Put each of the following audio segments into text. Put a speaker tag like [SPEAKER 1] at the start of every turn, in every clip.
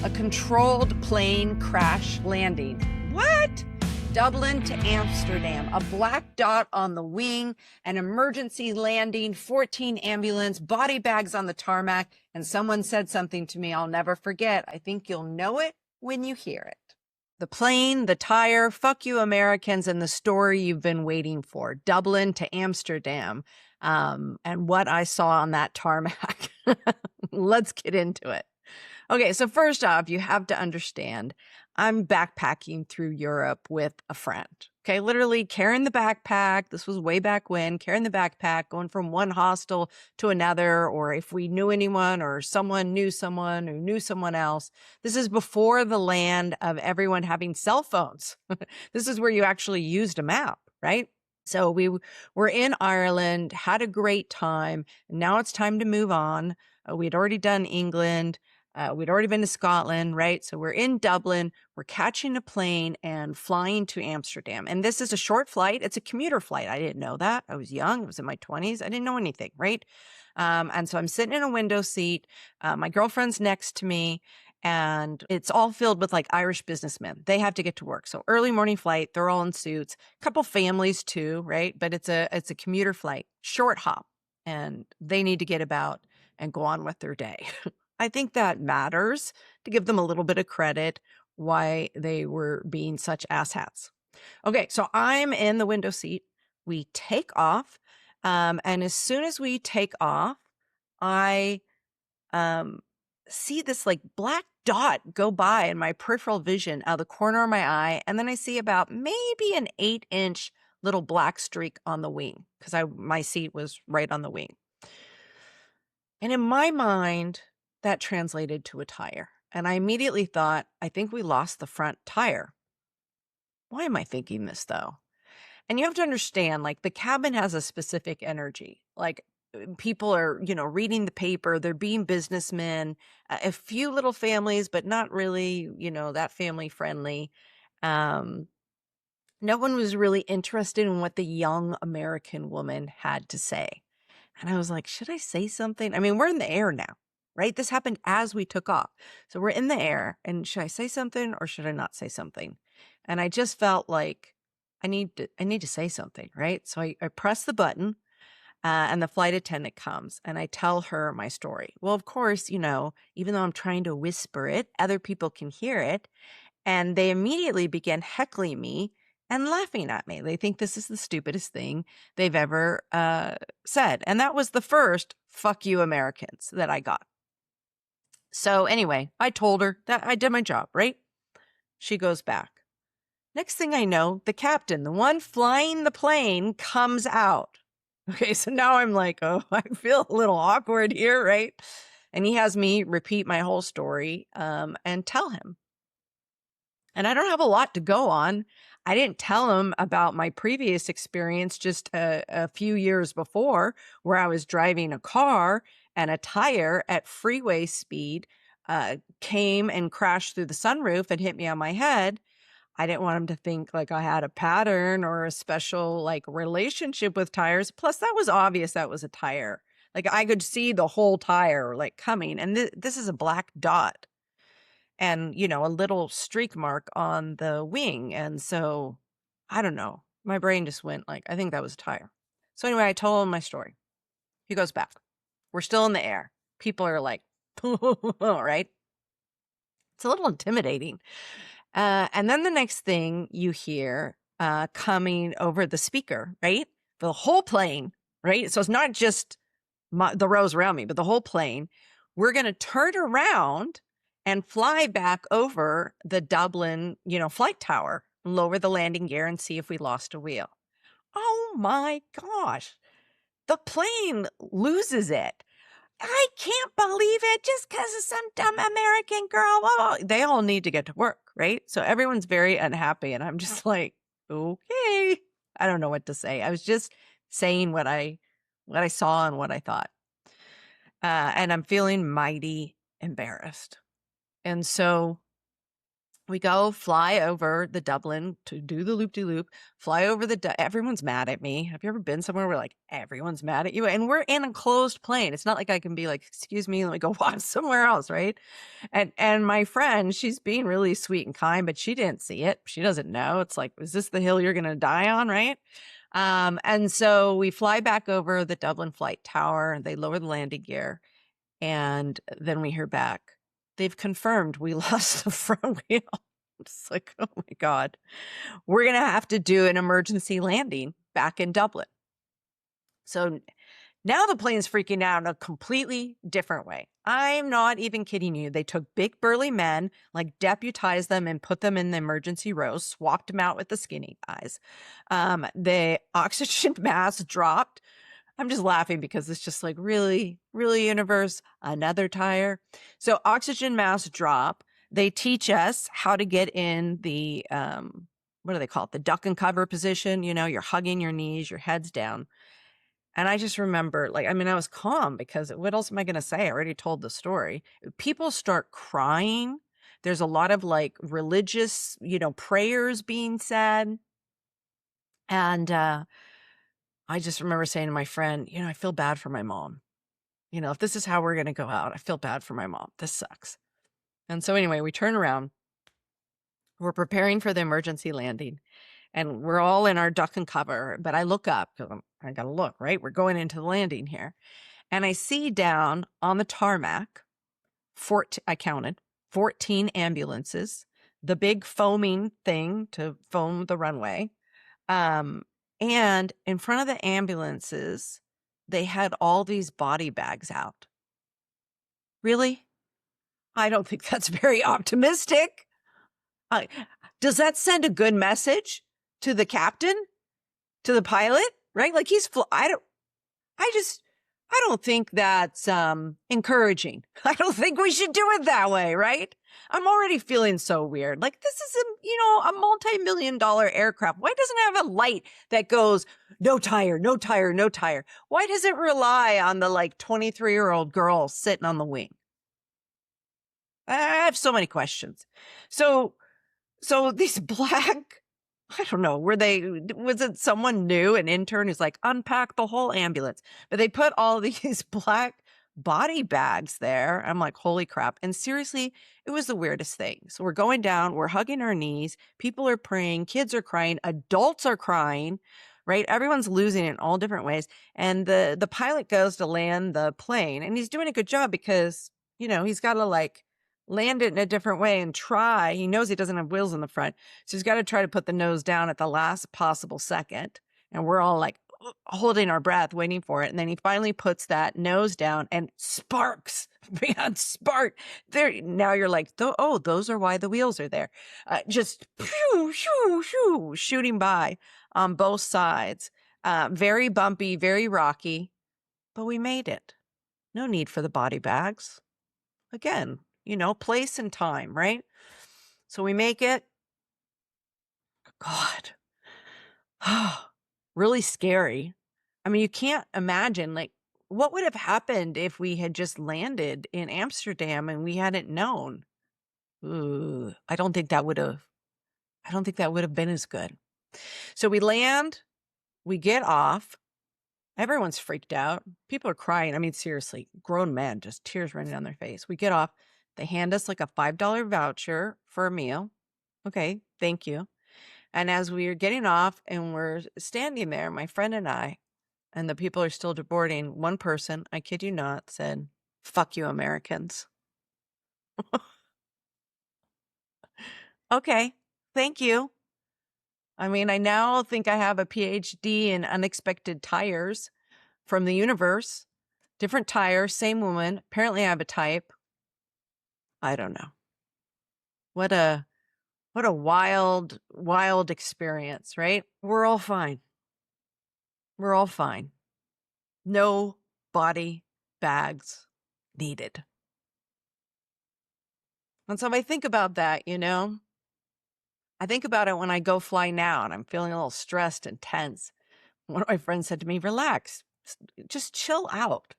[SPEAKER 1] A controlled plane crash landing. What? Dublin to Amsterdam, a black dot on the wing, an emergency landing, 14 ambulance, body bags on the tarmac, and someone said something to me I'll never forget. I think you'll know it when you hear it. The plane, the tire, fuck you Americans, and the story you've been waiting for. Dublin to Amsterdam, and what I saw on that tarmac. Let's get into it. Okay, so first off, you have to understand, I'm backpacking through Europe with a friend. Okay, literally carrying the backpack. This was way back when, carrying the backpack, going from one hostel to another, or if we knew anyone or someone knew someone who knew someone else. This is before the land of everyone having cell phones. This is where you actually used a map, right? So we were in Ireland, had a great time. Now it's time to move on. We'd already done England. We'd already been to Scotland, right? So we're in Dublin, we're catching a plane and flying to Amsterdam. And this is a short flight. It's a commuter flight. I didn't know that. I was young. I was in my 20s. I didn't know anything, right? And so I'm sitting in a window seat. My girlfriend's next to me, and it's all filled with like Irish businessmen. They have to get to work. So early morning flight, they're all in suits, a couple families too, right? But it's a commuter flight, short hop, and they need to get about and go on with their day. I think that matters to give them a little bit of credit why they were being such asshats. Okay, so I'm in the window seat. We take off. And as soon as we take off, I see this like black dot go by in my peripheral vision out of the corner of my eye. And then I see about maybe an 8-inch little black streak on the wing because my seat was right on the wing. And in my mind, that translated to a tire. And I immediately thought, I think we lost the front tire. Why am I thinking this though? And you have to understand, like the cabin has a specific energy. Like people are, reading the paper, they're being businessmen, a few little families, but not really, that family friendly. No one was really interested in what the young American woman had to say. And I was like, should I say something? I mean, we're in the air now. Right? This happened as we took off. So we're in the air, and should I say something or should I not say something? And I just felt like I need to say something, right? So I press the button, and the flight attendant comes, and I tell her my story. Well, of course, even though I'm trying to whisper it, other people can hear it, and they immediately begin heckling me and laughing at me. They think this is the stupidest thing they've ever said. And that was the first "fuck you Americans" that I got. So anyway, I told her that I did my job, right? She goes back. Next thing I know, the captain, the one flying the plane, comes out. Okay, so now I'm like, oh, I feel a little awkward here, right? And he has me repeat my whole story and tell him. And I don't have a lot to go on. I didn't tell him about my previous experience just a few years before, where I was driving a car and a tire at freeway speed came and crashed through the sunroof and hit me on my head. I didn't want him to think like I had a pattern or a special like relationship with tires. Plus, that was obvious that was a tire. Like I could see the whole tire like coming. And this is a black dot and, a little streak mark on the wing. And so I don't know. My brain just went like, I think that was a tire. So anyway, I told him my story. He goes back. We're still in the air. People are like, right? It's a little intimidating. And then the next thing you hear coming over the speaker, right? For the whole plane, right? So it's not just the rows around me, but the whole plane. We're going to turn around and fly back over the Dublin, flight tower, lower the landing gear and see if we lost a wheel. Oh my gosh. The plane loses it. I can't believe it just because of some dumb American girl. Well, they all need to get to work, right? So everyone's very unhappy. And I'm just like, okay, I don't know what to say. I was just saying what I saw and what I thought. And I'm feeling mighty embarrassed. And so We go fly over the Dublin to do the loop-de-loop, fly over everyone's mad at me. Have you ever been somewhere where like everyone's mad at you? And we're in a closed plane. It's not like I can be like, excuse me, let me go watch somewhere else, right? And my friend, she's being really sweet and kind, but she didn't see it. She doesn't know. It's like, is this the hill you're gonna die on, right? And so we fly back over the Dublin flight tower, they lower the landing gear, and then we hear back. They've confirmed we lost the front wheel. It's like, oh my God, we're going to have to do an emergency landing back in Dublin. So now the plane's freaking out in a completely different way. I'm not even kidding you. They took big burly men, like deputized them and put them in the emergency rows, swapped them out with the skinny guys. The oxygen mask dropped. I'm just laughing because it's just like, really, really, universe, another tire. So oxygen mask drop. They teach us how to get in the, what do they call it? The duck and cover position. You know, you're hugging your knees, your head's down. And I just remember, like, I mean, I was calm because what else am I going to say? I already told the story. People start crying. There's a lot of like religious, prayers being said. And, I just remember saying to my friend, I feel bad for my mom. If this is how we're going to go out, I feel bad for my mom. This sucks. And so anyway, we turn around. We're preparing for the emergency landing and we're all in our duck and cover. But I look up because I got to look, right? We're going into the landing here. And I see down on the tarmac, I counted 14 ambulances, the big foaming thing to foam the runway. And in front of the ambulances, they had all these body bags out. Really? I don't think that's very optimistic. Does that send a good message to the captain, to the pilot, right? Like I don't think that's encouraging. I don't think we should do it that way, right? I'm already feeling so weird. Like this is a multi-million-dollar aircraft. Why doesn't it have a light that goes no tire, no tire, no tire? Why does it rely on the like 23-year-old girl sitting on the wing? I have so many questions. So these black, I don't know, was it someone new, an intern who's like, unpack the whole ambulance? But they put all these black body bags there. I'm like, holy crap. And seriously, it was the weirdest thing. So we're going down, we're hugging our knees, people are praying, kids are crying, adults are crying, right? Everyone's losing it in all different ways. And the pilot goes to land the plane and he's doing a good job because, he's got to like land it in a different way and try. He knows he doesn't have wheels in the front. So he's got to try to put the nose down at the last possible second. And we're all like holding our breath, waiting for it. And then he finally puts that nose down and sparks, man, spark. There, now you're like, oh, those are why the wheels are there. Just shoo, shoo, shoo, shooting by on both sides. Very bumpy, very rocky, but we made it. No need for the body bags. Again, place and time, right? So we make it. God. Really scary. I mean, you can't imagine, like, what would have happened if we had just landed in Amsterdam and we hadn't known? Ooh, I don't think that would have been as good. So we land, we get off. Everyone's freaked out. People are crying. I mean, seriously, grown men, just tears running down their face. We get off. They hand us like a $5 voucher for a meal. Okay, thank you. And as we are getting off and we're standing there, my friend and I, and the people are still boarding, one person, I kid you not, said, "Fuck you, Americans." Okay, thank you. I mean, I now think I have a PhD in unexpected tires from the universe. Different tire, same woman. Apparently I have a type. I don't know. What a wild, wild experience, right? We're all fine. We're all fine. No body bags needed. And so if I think about that, I think about it when I go fly now and I'm feeling a little stressed and tense. One of my friends said to me, relax, just chill out.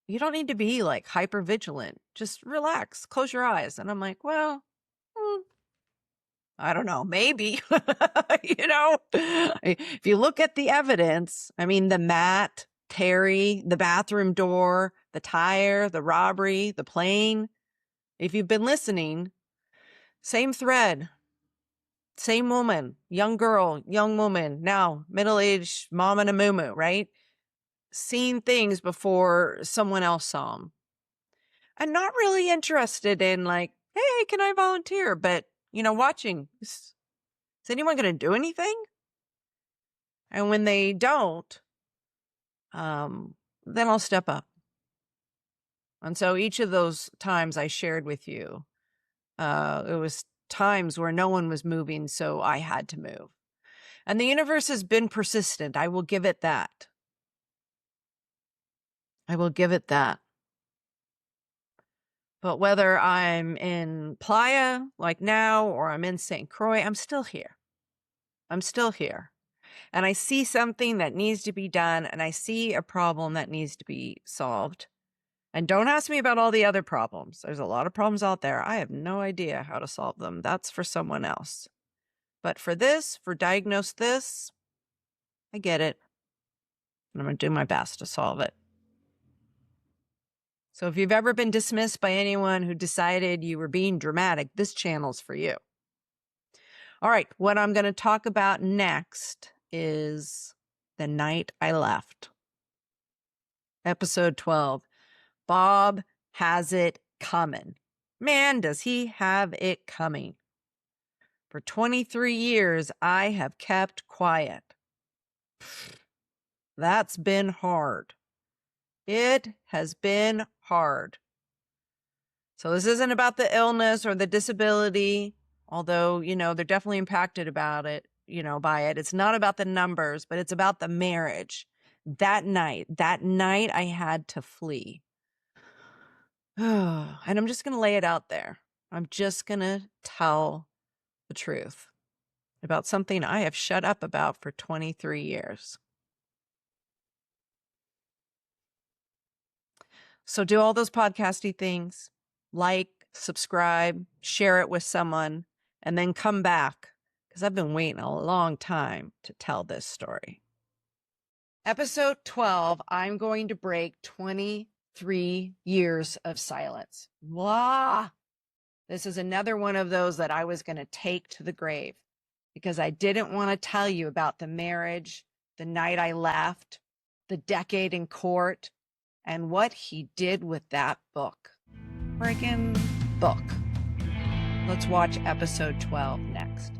[SPEAKER 1] You don't need to be like hyper vigilant. Just relax, close your eyes. And I'm like, well, I don't know, maybe, if you look at the evidence, I mean, the mat, Terry, the bathroom door, the tire, the robbery, the plane, if you've been listening, same thread, same woman, young girl, young woman, now middle-aged mom and a moo-moo, right? Seen things before someone else saw them. And not really interested in like, hey, can I volunteer? But, watching, is anyone going to do anything? And when they don't, then I'll step up. And so each of those times I shared with you, it was times where no one was moving, so I had to move. And the universe has been persistent. I will give it that. I will give it that. But whether I'm in Playa like now or I'm in St. Croix, I'm still here. I'm still here. And I see something that needs to be done, and I see a problem that needs to be solved. And don't ask me about all the other problems. There's a lot of problems out there. I have no idea how to solve them. That's for someone else. But for diagnose this, I get it. And I'm going to do my best to solve it. So if you've ever been dismissed by anyone who decided you were being dramatic, this channel's for you. All right, what I'm going to talk about next is the night I left. Episode 12. Bob has it coming. Man, does he have it coming. For 23 years, I have kept quiet. That's been hard. It has been hard. So this isn't about the illness or the disability, although, they're definitely impacted about it, by it. It's not about the numbers, but it's about the marriage. That night I had to flee. And I'm just going to lay it out there. I'm just going to tell the truth about something I have shut up about for 23 years. So do all those podcasty things, like, subscribe, share it with someone, and then come back, because I've been waiting a long time to tell this story. Episode 12, I'm going to break 23 years of silence. Blah. This is another one of those that I was going to take to the grave, because I didn't want to tell you about the marriage, the night I left, the decade in court, and what he did with that book. Friggin' book. Let's watch episode 12 next.